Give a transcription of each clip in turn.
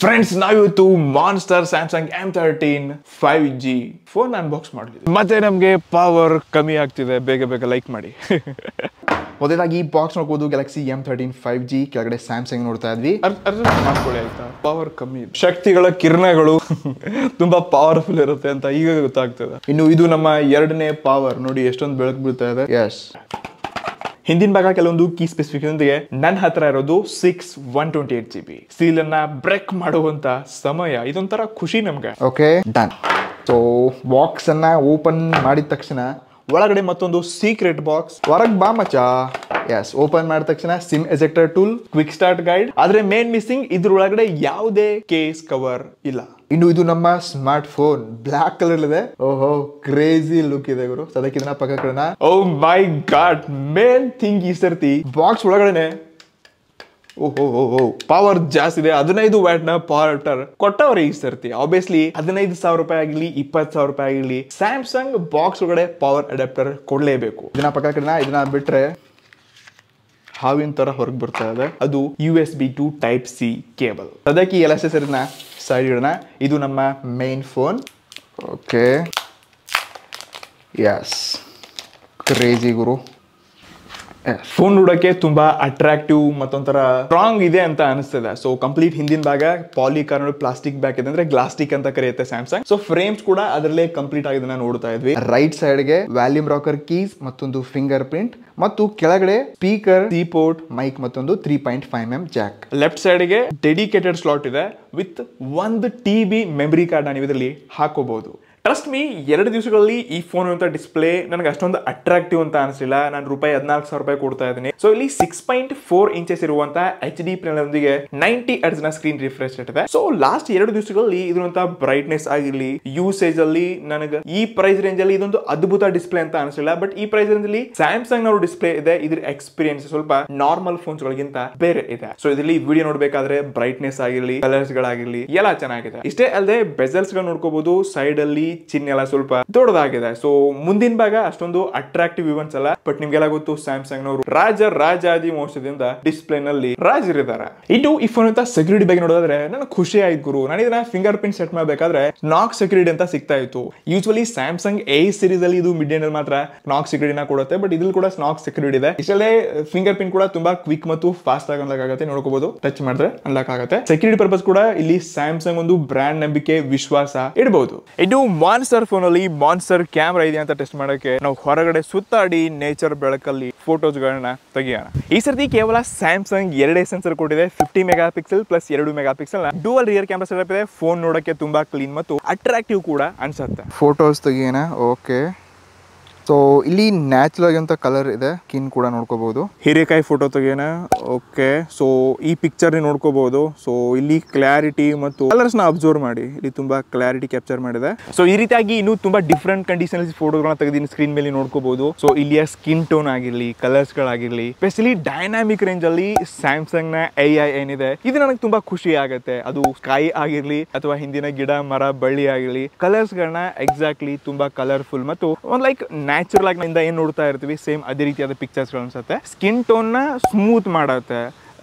Friends, ನಾವಿವತ್ತು monster Samsung M13 5G phone unbox ಮಾಡಿದ್ವಿ. ಮತ್ತೆ ನಮಗೆ ಪವರ್ ಕಮ್ಮಿ ಆಗ್ತಿದೆ, ಬೇಗ ಬೇಗ ಲೈಕ್ ಮಾಡಿ. ಮೊದಲಾಗಿ ಈ ಬಾಕ್ಸ್ ನೋಡ್ಬೋದು, ಗ್ಯಾಲಕ್ಸಿ M13 5G, ಕೆಳಗಡೆ ಸ್ಯಾಮ್ಸಂಗ್ ನೋಡ್ತಾ ಇದ್ವಿ. ಅರ್ಥ ಮಾಡ್ಕೊಳ್ಳಿ ಆಯ್ತಾ, ಪವರ್ ಕಮ್ಮಿ, ಶಕ್ತಿಗಳ ಕಿರಣಗಳು ತುಂಬಾ ಪವರ್ಫುಲ್ ಇರುತ್ತೆ ಅಂತ ಈಗ ಗೊತ್ತಾಗ್ತದೆ. ಇನ್ನು ಇದು ನಮ್ಮ ಎರಡನೇ ಪವರ್, ನೋಡಿ ಎಷ್ಟೊಂದು ಬೆಳಕು ಬೀಳ್ತಾ ಇದೆ. ಎಸ್, ಹಿಂದಿನ ಭಾಗ ಕೆಲವೊಂದು ಕೀ ಸ್ಪೆಸಿಫಿಕೇಶನ್ಗೆ ನನ್ನ ಹತ್ರ ಇರೋದು 128GB ಸೀಲ್ ಅನ್ನ ಬ್ರೇಕ್ ಮಾಡುವಂತ ಸಮಯ. ಇದೊಂಥರ ಖುಷಿ ನಮ್ಗೆ. Okay, done. ಸೊ ಬಾಕ್ಸ್ ಅನ್ನ ಓಪನ್ ಮಾಡಿದ ತಕ್ಷಣ ಒಳಗಡೆ ಮತ್ತೊಂದು ಸೀಕ್ರೆಟ್ ಬಾಕ್ಸ್. ಹೊರಗ್ ಬಾ ಮಚ. ಎಸ್, ಓಪನ್ ಮಾಡಿದ ತಕ್ಷಣ sim ejector tool, quick start guide. ಆದ್ರೆ ಮೇನ್ ಮಿಸ್ಸಿಂಗ್, ಇದ್ರೊಳಗಡೆ ಯಾವುದೇ ಕೇಸ್ ಕವರ್ ಇಲ್ಲ. ಇನ್ನು ಇದು ನಮ್ಮ ಸ್ಮಾರ್ಟ್ ಫೋನ್, ಬ್ಲಾಕ್ ಕಲರ್ ಇದೆ. ಓಹೋ, ಕ್ರೇಜಿ ಲುಕ್ ಇದೆ ಗುರು. ಸದಕ್ಕೆ ಇದನ್ನ ಪಕ್ಕ ಕಡೆನ. ಓ ಮೈ ಗಾಡ್, ಮೇನ್ ಥಿಂಗ್ ಈ ಸರ್ತಿ ಬಾಕ್ಸ್ ಒಳಗಡೆ ಓಹೋ ಪವರ್ ಜಾಸ್ತಿ ಇದೆ. 15 ವ್ಯಾಟ್ ನ ಪವರ್ ಕೊಟ್ಟವ್ರೆ ಈ ಸರ್ತಿ. ಆಬ್ವಿಯಸ್ಲಿ 15,000 ರೂಪಾಯಿ ಆಗಿರ್ಲಿ, 20,000 ರೂಪಾಯಿ ಆಗಿರ್ಲಿ, ಸ್ಯಾಮ್ಸಂಗ್ ಬಾಕ್ಸ್ ಒಳಗಡೆ ಪವರ್ ಅಡಾಪ್ಟರ್ ಕೊಡ್ಲೇಬೇಕು. ಇದನ್ನ ಪಕ್ಕ ಕಡೆನ. ಇದನ್ನ ಬಿಟ್ರೆ ಹಾವಿನ ತರ ಹೊರಗೆ ಬರ್ತಾ ಇದೆ, ಅದು USB to Type-C ಕೇಬಲ್. ಸದ್ಯಕ್ಕೆ ಈ ಎಲ್ಲ ಸರಿನ ಸೈಡ್ ಇಡೋಣ. ಇದು ನಮ್ಮ main phone. Okay, yes, crazy ಗುರು. ಫೋನ್ ನೋಡಕ್ಕೆ ತುಂಬಾ ಅಟ್ರಾಕ್ಟಿವ್ ಮತ್ತೊಂಥರ ಸ್ಟ್ರಾಂಗ್ ಇದೆ ಅಂತ ಅನಿಸ್ತದೆ. ಸೊ ಕಂಪ್ಲೀಟ್ ಹಿಂದಿನ ಭಾಗ ಪಾಲಿಕಾರ್ಬನೇಟ್ ಪ್ಲಾಸ್ಟಿಕ್ ಬ್ಯಾಕ್ ಇದೆ, ಅಂದ್ರೆ ಗ್ಲಾಸ್ಟಿಕ್ ಅಂತ ಕರೆಯುತ್ತೆ ಸ್ಯಾಮ್ಸಂಗ್. ಸೊ ಫ್ರೇಮ್ಸ್ ಕೂಡ ಅದರಲ್ಲೇ ಕಂಪ್ಲೀಟ್ ಆಗಿದೆ ನೋಡ್ತಾ ಇದ್ವಿ. ರೈಟ್ ಸೈಡ್ ಗೆ ವ್ಯಾಲ್ಯೂಮ್ ರಾಕರ್ ಕೀಸ್, ಮತ್ತೊಂದು ಫಿಂಗರ್ ಪ್ರಿಂಟ್, ಮತ್ತು ಕೆಳಗಡೆ ಸ್ಪೀಕರ್, ಸಿ ಪೋರ್ಟ್, ಮೈಕ್, ಮತ್ತೊಂದು 3.5mm ಜಾಕ್. ಲೆಫ್ಟ್ ಸೈಡ್ ಗೆ ಡೆಡಿಕೇಟೆಡ್ ಸ್ಲಾಟ್ ಇದೆ ವಿತ್ 1 TB ಮೆಮರಿ ಕಾರ್ಡ್ ನೀವು ಇದರಲ್ಲಿ ಹಾಕೋಬಹುದು. ಟ್ರಸ್ಟ್ ಮೀ, 2 ದಿವಸಗಳಲ್ಲಿ ಈ ಫೋನ್ ಅಂತ ಡಿಸ್ಪ್ಲೇ ನನಗೆ ಅಷ್ಟೊಂದು ಅಟ್ರಾಕ್ಟಿವ್ ಅಂತ ಅನಿಸಿಲ್ಲ. ನಾನು ರೂಪಾಯಿ 14,000 ರೂಪಾಯಿ ಕೊಡ್ತಾ ಇದ್ದೀನಿ. ಸೊ ಇಲ್ಲಿ 6.4 ಇಂಚಸ್ ಇರುವಂತ HD ಪ್ಯಾನಲ್ನೊಂದಿಗೆ 90 Hz ನ ಸ್ಕ್ರೀನ್ ರಿಫ್ರೆಶ್ ರೇಟ್ ಇದೆ. ಸೊ ಲಾಸ್ಟ್ 2 ದಿವಸಗಳಲ್ಲಿ ಇದ್ರಂತ ಬ್ರೈಟ್ನೆಸ್ ಆಗಿರ್ಲಿ, ಯೂಸೇಜ್ ಅಲ್ಲಿ ನನಗೆ ಈ ಪ್ರೈಸ್ ರೇಂಜ್ ಅಲ್ಲಿ ಇದೊಂದು ಅದ್ಭುತ ಡಿಸ್ಪ್ಲೇ ಅಂತ ಅನಿಸಿಲ್ಲ. ಬಟ್ ಈ ಪ್ರೈಸ್ ರೇಂಜ್ ಅಲ್ಲಿ ಸ್ಯಾಮ್ಸಂಗ್ ನವರು ಡಿಸ್ಪ್ಲೇ ಇದೆ, ಇದ್ರ ಎಕ್ಸ್ಪೀರಿಯನ್ಸ್ ಸ್ವಲ್ಪ ನಾರ್ಮಲ್ ಫೋನ್ಸ್ ಗಳಿಗಿಂತ ಬೇರೆ ಇದೆ. ಸೊ ಇದರಲ್ಲಿ ವಿಡಿಯೋ ನೋಡ್ಬೇಕಾದ್ರೆ ಬ್ರೈಟ್ನೆಸ್ ಆಗಿರ್ಲಿ, ಕಲರ್ಸ್ ಗಳಾಗಿರ್ಲಿ ಎಲ್ಲ ಚೆನ್ನಾಗಿದೆ. ಇಷ್ಟೇ ಅಲ್ಲದೆ ಬೆಜಲ್ಸ್ ಗಳು ನೋಡ್ಕೋಬಹುದು, ಸೈಡ್ ಅಲ್ಲಿ ಚಿಹ್ನೆ ಎಲ್ಲ ಸ್ವಲ್ಪ ದೊಡ್ಡದಾಗಿದೆ. ಸೊ ಮುಂದಿನ ಭಾಗ ಅಷ್ಟೊಂದು ಅಟ್ರಾಕ್ಟಿವ್ ಇವನ್ಸ್ ಅಲ್ಲ. ಬಟ್ ನಿಮ್ಗೆಲ್ಲ ಗೊತ್ತು, ಸ್ಯಾಮ್ಸಂಗ್ ನವರು ರಾಜಾದಿ ಮೋಸದಿಂದ ಡಿಸ್ಪ್ಲೇ ನಲ್ಲಿ ರಾಜರಿದ್ದಾರೆ. ಇನ್ನು ಈ ಫೋನ್ ಅಂತ ಸೆಕ್ಯೂರಿಟಿ ಬಗ್ಗೆ ನೋಡಿದ್ರೆ ನನಗೆ ಖುಷಿ ಆಯ್ತು ಗುರು. ನಾನು ಇದನ್ನ ಫಿಂಗರ್ ಪ್ರಿಂಟ್ ಸೆಟ್ ಮಾಡಬೇಕಾದ್ರೆ ನಾಕ್ ಸೆಕ್ಯೂರಿಟಿ ಅಂತ ಸಿಗ್ತಾ ಇತ್ತು. ಯೂಶುವಲಿ ಸ್ಯಾಮ್ಸಂಗ್ A ಸೀರೀಸ್ ಅಲ್ಲಿ ಇದು ಮಿಡ್ ಎಂಡ್ ಮಾತ್ರ ನಾಕ್ ಸೆಕ್ಯೂರಿಟಿನ ಕೊಡುತ್ತೆ. ಬಟ್ ಇದ್ರಲ್ಲಿ ಕೂಡ ನಾಕ್ ಸೆಕ್ಯೂರಿಟಿ ಇದೆ. ಇಷ್ಟಲ್ಲೇ ಫಿಂಗರ್ ಪ್ರಿಂಟ್ ಕೂಡ ತುಂಬಾ ಕ್ವಿಕ್ ಮತ್ತು ಫಾಸ್ಟ್ ಆಗಿ ಅನ್ಲಾಕ್ ಆಗುತ್ತೆ. ನೋಡ್ಕೋಬಹುದು, ಟಚ್ ಮಾಡಿದ್ರೆ ಅನ್ಲಾಕ್ ಆಗುತ್ತೆ. ಸೆಕ್ಯೂರಿಟಿ ಪರ್ಪಸ್ ಕೂಡ ಇಲ್ಲಿ ಸ್ಯಾಮ್ಸಂಗ್ ಒಂದು ಬ್ರಾಂಡ್ ನಂಬಿಕೆ, ವಿಶ್ವಾಸ ಇಡಬಹುದು. ಇದು ಮಾನ್ಸ್ಟರ್ ಫೋನ್ ಅಲ್ಲಿ ಮಾನ್ಸ್ಟರ್ ಕ್ಯಾಮ್ರಾ ಇದೆ ಅಂತ ಟೆಸ್ಟ್ ಮಾಡಕ್ಕೆ ನಾವು ಹೊರಗಡೆ ಸುತ್ತಾಡಿ ನೇಚರ್ ಬೆಳಕಲ್ಲಿ ಫೋಟೋಸ್ ಗಳನ್ನ ತೆಗಿಯೋಣ. ಈ ಸರ್ತಿ ಕೇವಲ ಸ್ಯಾಮ್ಸಂಗ್ 2 ಸೆನ್ಸರ್ ಕೊಟ್ಟಿದೆ. 50 megapixel plus 2 megapixel dual rear camera setup ಇದೆ. ಫೋನ್ ನೋಡಕ್ಕೆ ತುಂಬಾ ಕ್ಲೀನ್ ಮತ್ತು ಅಟ್ರಾಕ್ಟಿವ್ ಕೂಡ ಅನ್ಸುತ್ತೆ. ಫೋಟೋಸ್ ತೆಗಿಯೋಣ. ಓಕೆ, ಸೊ ಇಲ್ಲಿ ನ್ಯಾಚುರಲ್ ಆಗಿರುವಂತ ಕಲರ್ ಇದೆ. ಸ್ಕಿನ್ ಕೂಡ ನೋಡ್ಕೋಬಹುದು. ಹೀರೆಕಾಯಿ ಫೋಟೋ ತೆಗಿಯೋಣ. ಓಕೆ, ಸೊ ಈ ಪಿಕ್ಚರ್ ನೋಡ್ಕೋಬಹುದು. ಸೊ ಇಲ್ಲಿ ಕ್ಲಾರಿಟಿ ಮತ್ತು ಕಲರ್ಸ್ ನ ಅಬ್ಸರ್ವ್ ಮಾಡಿ, ಇಲ್ಲಿ ತುಂಬಾ ಕ್ಲಾರಿಟಿ ಕ್ಯಾಪ್ಚರ್ ಮಾಡಿದೆ. ಸೊ ಈ ರೀತಿಯಾಗಿ ಇನ್ನೂ ತುಂಬಾ ಡಿಫ್ರೆಂಟ್ ಕಂಡೀಷನ್ ಫೋಟೋಗಳನ್ನ ತೆಗೆದಿನ ಸ್ಕ್ರೀನ್ ಮೇಲೆ ನೋಡ್ಕೋಬಹುದು. ಸೊ ಇಲ್ಲಿಯ ಸ್ಕಿನ್ ಟೋನ್ ಆಗಿರ್ಲಿ, ಕಲರ್ಸ್ ಗಳಾಗಿರ್ಲಿ, ಸ್ಪೆಷಲಿ ಡೈನಾಮಿಕ್ ರೇಂಜ್ ಅಲ್ಲಿ ಸ್ಯಾಮ್ಸಂಗ್ ನ AI ಏನಿದೆ, ಇದು ನನಗೆ ತುಂಬಾ ಖುಷಿ ಆಗುತ್ತೆ. ಅದು ಸ್ಕೈ ಆಗಿರ್ಲಿ ಅಥವಾ ಹಿಂದಿನ ಗಿಡ ಮರ ಬಳ್ಳಿ ಆಗಿರ್ಲಿ, ಕಲರ್ಸ್ ಗಳನ್ನ ಎಕ್ಸಾಕ್ಟ್ಲಿ ತುಂಬಾ ಕಲರ್ಫುಲ್ ಮತ್ತು ಒಂದು ಲೈಕ್ ನ್ಯಾಚುರಲ್ ಆಗಿ ಏನ್ ನೋಡ್ತಾ ಇರ್ತೀವಿ ಸೇಮ್ ಅದೇ ರೀತಿಯಾದ ಪಿಕ್ಚರ್ಸ್ ಗಳು ಅನ್ಸುತ್ತೆ. ಸ್ಕಿನ್ ಟೋನ್ ನ ಸ್ಮೂತ್ ಮಾಡುತ್ತೆ,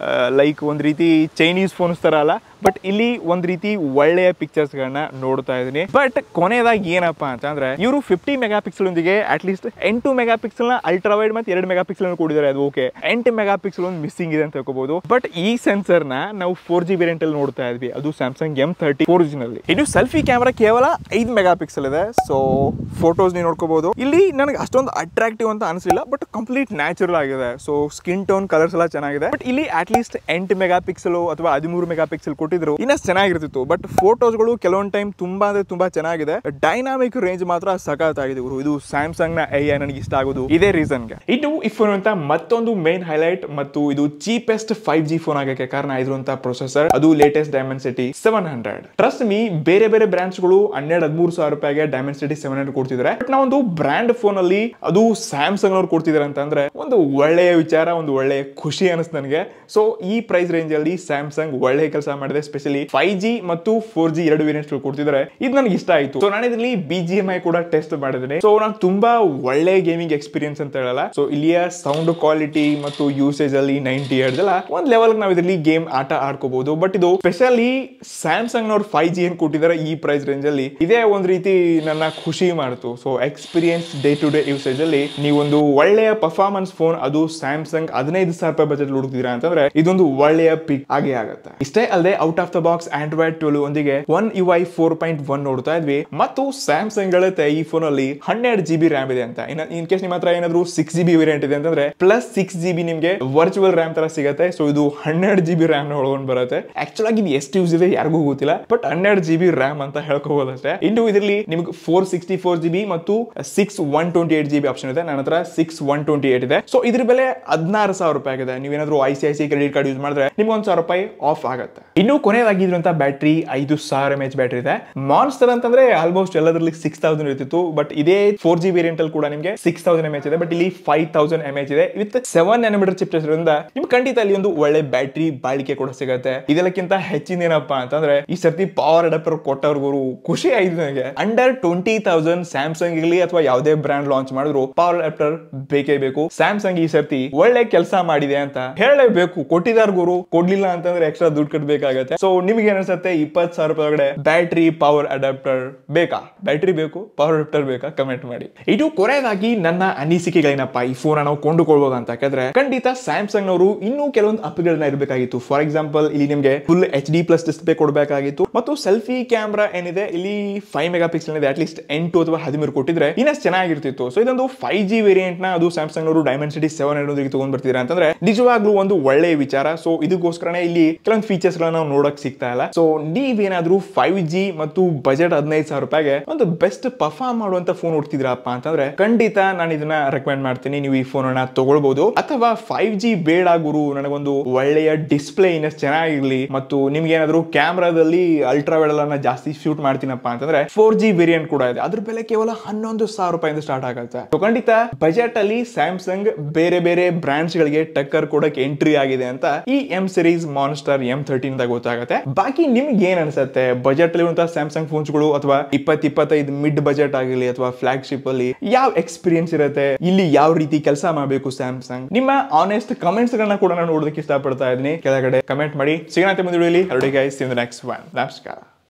ಲೈಕ್ ಒಂದ್ ರೀತಿ ಚೈನೀಸ್ ಫೋನ್ಸ್ ತರ ಅಲ್ಲ. ಬಟ್ ಇಲ್ಲಿ ಒಂದ್ ರೀತಿ ಒಳ್ಳೆಯ ಪಿಕ್ಚರ್ಸ್ ಗಳನ್ನ ನೋಡ್ತಾ ಇದೀನಿ. ಬಟ್ ಕೊನೆಯದಾಗಿ ಏನಪ್ಪಾ ಅಂತಂದ್ರೆ, ಇವರು 50 ಮೆಗಾಪಿಕ್ಸೆಲ್ ಒಂದಿಗೆ ಅಟ್ ಲೀಸ್ಟ್ 8 ಮೆಗಾಪಿಕ್ಸೆಲ್ ನ ಅಲ್ಟ್ರಾ ವೈಡ್ ಮತ್ತೆ 2 ಮೆಗಾಪಿಕ್ಸೆಲ್ ಕೊಡಿದ್ದಾರೆ. ಅದು ಓಕೆ, 8 ಮೆಗಾಪಿಕ್ಸೆಲ್ ಒಂದು ಮಿಸ್ಸಿಂಗ್ ಇದೆ ಅಂತ ತಿಳ್ಕೋಬಹುದು. ಬಟ್ ಈ ಸೆನ್ಸರ್ ನ ನಾವು 4G ವೇರಿಯಂಟ್ ಅಲ್ಲಿ ನೋಡ್ತಾ ಇದ್ವಿ, ಅದು ಸ್ಯಾಮ್ಸಂಗ್ M13 ಒರಿಜಿನಲ್. ಇನ್ನು ಸೆಲ್ಫಿ ಕ್ಯಾಮೆರಾ ಕೇವಲ 5 ಮೆಗಾಪಿಕ್ಸೆಲ್ ಇದೆ. ಸೊ ಫೋಟೋಸ್ ನೀವು ನೋಡ್ಕೋಬಹುದು. ಇಲ್ಲಿ ನನಗೆ ಅಷ್ಟೊಂದು ಅಟ್ರಾಕ್ಟಿವ್ ಅಂತ ಅನಿಸಿಲ್ಲ, ಬಟ್ ಕಂಪ್ಲೀಟ್ ನ್ಯಾಚುರಲ್ ಆಗಿದೆ. ಸೊ ಸ್ಕಿನ್ ಟೋನ್, ಕಲರ್ಸ್ ಎಲ್ಲ ಚೆನ್ನಾಗಿದೆ. ಬಟ್ ಇಲ್ಲಿ ಅಟ್ ಲೀಸ್ಟ್ 8 ಮೆಗಾಪಿಕ್ಸೆಲ್ ಅಥವಾ 13 ಮೆಗಾಪಿಕ್ಸೆಲ್ ಕೊಟ್ಟಿದ್ರು ಇನ್ನ ಚೆನ್ನಾಗಿರ್ತಿತ್ತು. ಬಟ್ ಫೋಟೋಸ್ಗಳು ಕೆಲವೊಂದು ಟೈಮ್ ತುಂಬಾ ಅಂದ್ರೆ ತುಂಬಾ ಚೆನ್ನಾಗಿದೆ. ಡೈನಾಮಿಕ್ ರೇಂಜ್ ಮಾತ್ರ ಸಖತ್ತಾಗಿದೆ. ಇದು ಸ್ಯಾಮ್ಸಂಗ್ ನ AI ನನಗೆ ಇಷ್ಟ ಆಗೋದು ಇದೇ ರೀಸನ್ ಗೆ. ಇನ್ನು ಈ ಫೋನ್ ಅಂತ ಮತ್ತೊಂದು ಮೇನ್ ಹೈಲೈಟ್, ಮತ್ತು ಇದು ಚೀಪೆಸ್ಟ್ 5G ಫೋನ್ ಆಗಕ್ಕೆ ಕಾರಣ ಇರುವಂತಹ ಪ್ರೊಸೆಸರ್, ಅದು ಲೇಟೆಸ್ಟ್ ಡೈಮೆನ್ಸಿಟಿ 700. ಟ್ರಸ್ಟ್ ಮೀ, ಬೇರೆ ಬೇರೆ ಬ್ರಾಂಡ್ಸ್ ಗಳು 12-13 ಸಾವಿರ ರೂಪಾಯಿಗೆ ಡೈಮೆನ್ಸಿಟಿ 700 ಕೊಡ್ತಿದ್ದಾರೆ. ಬಟ್ ನಾವು ಒಂದು ಬ್ರಾಂಡ್ ಫೋನ್ ಅಲ್ಲಿ ಅದು ಸ್ಯಾಮ್ಸಂಗ್ ಅವ್ರು ಕೊಡ್ತಿದ್ದಾರೆ ಅಂತಂದ್ರೆ ಒಂದು ಒಳ್ಳೆಯ ವಿಚಾರ, ಒಂದು ಒಳ್ಳೆಯ ಖುಷಿ ಅನಿಸ್ತು ನನಗೆ. ಸೊ ಈ ಪ್ರೈಸ್ ರೇಂಜ್ ಅಲ್ಲಿ ಸ್ಯಾಮ್ಸಂಗ್ ಒಳ್ಳೆ ಕೆಲಸ ಮಾಡಿದೆ. ಕೊಡ್ತಿದ್ದಾರೆ, ಸ್ಪೆಷಲಿ 5G ಮತ್ತು 4G ಎರಡು ವೇರಿಯಂಟ್ಸ್ ಕೊಡ್ತಿದ್ದಾರೆ. ಇದು ನನಗೆ ಇಷ್ಟ ಆಯ್ತು. ಸೊ ನಾನು ಇದರಲ್ಲಿ BGMI ಕೂಡ ಟೆಸ್ಟ್ ಮಾಡಿದ್ದೇನೆ. ಸೊ ನಾನು ತುಂಬಾ ಒಳ್ಳೆ ಗೇಮಿಂಗ್ ಎಕ್ಸ್ಪೀರಿಯನ್ಸ್ ಅಂತ ಹೇಳಲ್ಲ. ಸೊ ಇಲ್ಲಿಯ ಸೌಂಡ್ ಕ್ವಾಲಿಟಿ ಮತ್ತು ಯೂಸೇಜ್ ಅಲ್ಲಿ 90 Hz ಎಲ್ಲ ಒಂದ್ ಲೆವೆಲ್ ನಾವು ಇದರಲ್ಲಿ ಗೇಮ್ ಆಟ ಆಡ್ಕೋಬಹುದು. ಬಟ್ ಇದು ಸ್ಪೆಷಲಿ ಸ್ಯಾಮ್ಸಂಗ್ ನವರು 5G ಏನ್ ಕೊಟ್ಟಿದ್ದಾರೆ ಈ ಪ್ರೈಸ್ ರೇಂಜ್ ಅಲ್ಲಿ, ಇದೇ ಒಂದ್ ರೀತಿ ನನ್ನ ಖುಷಿ ಮಾಡ್ತು. So experience day to day usage ಅಲ್ಲಿ ನೀವೊಂದು ಒಳ್ಳೆಯ ಪರ್ಫಾರ್ಮೆನ್ಸ್ ಫೋನ್, ಅದು ಸ್ಯಾಮ್ಸಂಗ್ 15,000 ರೂಪಾಯಿ ಬಜೆಟ್ ಹುಡುಕ್ತಿದ್ದೀರಾ ಅಂತಂದ್ರೆ ಇದೊಂದು ಒಳ್ಳೆಯ ಪಿಕ್ ಆಗೇ ಆಗುತ್ತೆ. ಇಷ್ಟೇ ಅಲ್ಲದೆ out of the box Android 12 ಒಂದಿಗೆ One UI 4.1 ನೋಡ್ತಾ ಇದ್ವಿ. ಮತ್ತು ಸ್ಯಾಮ್ಸಂಗ್ ಹೇಳುತ್ತೆ ಈ ಫೋನ್ ಅಲ್ಲಿ 12GB ರ್ಯಾಮ್ ಇದೆ ಅಂತ. ಇನ್ ಕೇಸ್ ನಿಮ್ಮ ಹತ್ರ ಏನಾದ್ರು 6GB ವೇರಿಯಂಟ್ ಇದೆ ಅಂತಂದ್ರೆ ಪ್ಲಸ್ 6GB ನಿಮ್ಗೆ ವರ್ಚುವಲ್ ರ್ಯಾಮ್ ತರ ಸಿಗುತ್ತೆ. ಸೊ ಇದು 12GB ರ್ಯಾಮ್ ನ ಒಳಗೊಂಡು ಬರುತ್ತೆ. ಆಕ್ಚುಲ್ ಆಗಿ ಇದು ಎಷ್ಟು ಯೂಸ್ ಇದೆ ಯಾರಿಗೂ ಗೊತ್ತಿಲ್ಲ, ಬಟ್ 12GB ರ್ಯಾಮ್ ಅಂತ ಹೇಳ್ಕೋಬಹುದಷ್ಟೇ. ಇನ್ನು ಇದರಲ್ಲಿ ನಿಮ್ಗೆ 464GB ಮತ್ತು 128GB ಆಪ್ಷನ್ ಇದೆ. ನನ್ನ ಹತ್ರ 128 ಇದೆ. ಸೊ ಇದ್ರ ಬೆಲೆ 16,000 ರೂಪಾಯಿ ಆಗಿದೆ. ನೀವೇನಾದ್ರೂ ICICI ಕ್ರೆಡಿಟ್ ಕಾರ್ಡ್ ಯೂಸ್ ಮಾಡಿದ್ರೆ ನಿಮ್ಗೆ 1,000 ರೂಪಾಯಿ ಆಫ್ ಆಗುತ್ತೆ. ಇನ್ನು ಕೊನೆಯದಾಗಿರುವಂತ ಬ್ಯಾಟ್ರಿ 5000 mAh ಬ್ಯಾಟ್ರಿ ಇದೆ. ಮಾನ್ಸ್ಟರ್ ಅಂತಂದ್ರೆ ಆಲ್ಮೋಸ್ಟ್ ಎಲ್ಲದರಲ್ಲಿ 6000 ಇರ್ತಿತ್ತು, ಬಟ್ ಇದೇ 4G ವೇರಿಯಂಟ್ ಅಲ್ಲಿ ಕೂಡ ನಿಮಗೆ 6000 mAh ಇದೆ. ಬಟ್ ಇಲ್ಲಿ 5000 mAh ಇದೆ ವಿತ್ 7nm ಚಿಪ್ ಇರೋದ್ರಿಂದ ನಿಮ್ಗೆ ಖಂಡಿತ ಅಲ್ಲಿ ಒಂದು ಒಳ್ಳೆ ಬ್ಯಾಟ್ರಿ ಬಾಳಿಕೆ ಕೂಡ ಸಿಗುತ್ತೆ. ಇದೆಲ್ಲಕ್ಕಿಂತ ಹೆಚ್ಚಿನ ಏನಪ್ಪಾ ಅಂತಂದ್ರೆ ಈ ಸರ್ತಿ ಪವರ್ ಅಡಾಪ್ಟರ್ ಕೊಟ್ಟವ್ರಿಗೂ ಖುಷಿ ಆಯ್ತು ನನಗೆ. ಅಂಡರ್ 20,000 ಸ್ಯಾಮ್ಸಂಗ್ ಇರ್ಲಿ ಅಥವಾ ಯಾವುದೇ ಬ್ರಾಂಡ್ ಲಾಂಚ್ ಮಾಡಿದ್ರು ಪವರ್ ಅಡಾಪ್ಟರ್ ಬೇಕೇ ಬೇಕು. ಸ್ಯಾಮ್ಸಂಗ್ ಈ ಸರ್ತಿ ಒಳ್ಳೆ ಕೆಲಸ ಮಾಡಿದೆ ಅಂತ ಹೇಳಲೇಬೇಕು. ಕೊಟ್ಟಿದಾರ ಗುರು, ಕೊಡ್ಲಿಲ್ಲ ಅಂತಂದ್ರೆ ಎಕ್ಸ್ಟ್ರಾ ದುಡ್ಡು ಕಟ್ಟಬೇಕಾಗತ್ತೆ. ಸೊ ನಿಮ್ಗೆ ಏನಿಸುತ್ತೆ 20,000 ರೂಪಾಯಿ ಒಳಗಡೆ ಬ್ಯಾಟ್ರಿ ಪವರ್ ಅಡಾಪ್ಟರ್ ಬೇಕಾ? ಬ್ಯಾಟ್ರಿ ಬೇಕು, ಪವರ್ ಅಡಾಪ್ಟರ್ ಬೇಕಾ? ಕಮೆಂಟ್ ಮಾಡಿ. ಇದು ಕೊನೆಯದಾಗಿ ನನ್ನ ಅನಿಸಿಕೆಗಳೇನಪ್ಪ, ಈ ಫೋನ್ ನಾವು ಕೊಂಡುಕೊಳ್ಬಹುದು ಅಂತ ಯಾಕಂದ್ರೆ ಖಂಡಿತ ಸ್ಯಾಮ್ಸಂಗ್ ನವರು ಇನ್ನೂ ಕೆಲವೊಂದು ಅಪ್ಗ್ರೇಡ್ ಇರಬೇಕಾಗಿತ್ತು. ಫಾರ್ ಎಕ್ಸಾಂಪಲ್ ಇಲ್ಲಿ ನಿಮಗೆ ಫುಲ್ HD+ ಡಿಸ್ಪ್ಲೇ ಕೊಡಬೇಕಾಗಿತ್ತು. ಮತ್ತು ಸೆಲ್ಫಿ ಕ್ಯಾಮ್ರಾ ಏನಿದೆ ಇಲ್ಲಿ 5 ಮೆಗಾಪಿಕ್ಸೆಲ್ ಇದೆ. ಅಟ್ಲೀಸ್ಟ್ 8 ಅಥವಾ 13 ಕೊಟ್ಟಿದ್ರೆ ಇನ್ನಷ್ಟು ಚೆನ್ನಾಗಿರ್ತಿತ್ತು. ಸೊ ಇದೊಂದು 5G ವೇರಿಯಂಟ್ ನ ಅದು ಸ್ಯಾಮ್ಸಂಗ್ ನವರು Dimensity 700 ತಗೊಂಡ್ ಬರ್ತೀರಾ ಅಂತಂದ್ರೆ ನಿಜವಾಗ್ಲೂ ಒಂದು ಒಳ್ಳೆ ವಿಚಾರ. ಸೊ ಇದಕ್ಕೋಸ್ಕರನೇ ಇಲ್ಲಿ ಕೆಲವೊಂದು ಫೀಚರ್ಸ್ ಗಳನ್ನ ನಾವು ನೋಡಕ್ ಸಿಗ್ತಾ ಇಲ್ಲ. ಸೊ ನೀವೇನಾದ್ರೂ 5G ಮತ್ತು ಬಜೆಟ್ 15,000 ರೂಪಾಯಿಗೆ ಒಂದು ಬೆಸ್ಟ್ ಪರ್ಫಾರ್ಮ್ ಮಾಡುವಂತ ಫೋನ್ ಹುಡ್ತಿದ್ರಪ್ಪ ಅಂತಂದ್ರೆ ಖಂಡಿತ ನಾನು ಇದನ್ನ ರೆಕಮೆಂಡ್ ಮಾಡ್ತೀನಿ. ನೀವು ಈ ಫೋನ್ ಅನ್ನ ತಗೊಳ್ಬಹುದು. ಅಥವಾ 5G ಬೇಡ ಗುರು, ನನಗೊಂದು ಒಳ್ಳೆಯ ಡಿಸ್ಪ್ಲೇ ಇನ್ನಷ್ಟು ಚೆನ್ನಾಗಿರ್ಲಿ ಮತ್ತು ನಿಮ್ಗೆ ಏನಾದ್ರು ಕ್ಯಾಮ್ರಾದಲ್ಲಿ ಅಲ್ಟ್ರಾ ವೈಡ್ ಅನ್ನ ಜಾಸ್ತಿ ಶೂಟ್ ಮಾಡ್ತೀನಪ್ಪ ಅಂತಂದ್ರೆ 4G ವೇರಿಯಂಟ್ ಕೂಡ ಇದೆ. ಅದ್ರ ಬೆಲೆ ಕೇವಲ 11,000 ರೂಪಾಯಿಂದ ಸ್ಟಾರ್ಟ್ ಆಗುತ್ತೆ. ಸೊ ಖಂಡಿತ ಬಜೆಟ್ ಅಲ್ಲಿ ಸ್ಯಾಮ್ಸಂಗ್ ಬೇರೆ ಬೇರೆ ಬ್ರಾಂಡ್ಸ್ ಗಳಿಗೆ ಟಕ್ಕರ್ ಕೊಡಕ್ಕೆ ಎಂಟ್ರಿ ಆಗಿದೆ ಅಂತ ಈ M series ಮಾನ್ಸ್ಟರ್ M13 ಗೊತ್ತಾಗುತ್ತೆ. ಬಾಕಿ ನಿಮ್ಗೆ ಏನ್ ಅನ್ಸುತ್ತೆ? ಬಜೆಟ್ ಅಲ್ಲಿ ಇರುವಂತಹ ಸ್ಯಾಮ್ಸಂಗ್ ಫೋನ್ಸ್ ಗಳು ಅಥವಾ 20-25 ಮಿಡ್ ಬಜೆಟ್ ಆಗಿರಲಿ ಅಥವಾ ಫ್ಲಾಗ್ಶಿಪ್ ಅಲ್ಲಿ ಯಾವ ಎಕ್ಸ್ಪೀರಿಯನ್ಸ್ ಇರುತ್ತೆ, ಇಲ್ಲಿ ಯಾವ ರೀತಿ ಕೆಲಸ ಮಾಡಬೇಕು ಸ್ಯಾಮ್ಸಂಗ್? ನಿಮ್ಮ ಆನೆಸ್ಟ್ ಕಮೆಂಟ್ಸ್ ಗಳನ್ನ ಕೂಡ ನಾನು ನೋಡೋದಕ್ಕೆ ಇಷ್ಟಪಡ್ತಾ ಇದ್ದೀನಿ. ಕೆಳಗಡೆ ಕಮೆಂಟ್ ಮಾಡಿ. ಸಿಗೋಣ ಮುಂದೆ ವಿಡಿಯೋಲಿ. ಹರಡಿ guys, see you in the next one. ನಮಸ್ಕಾರ.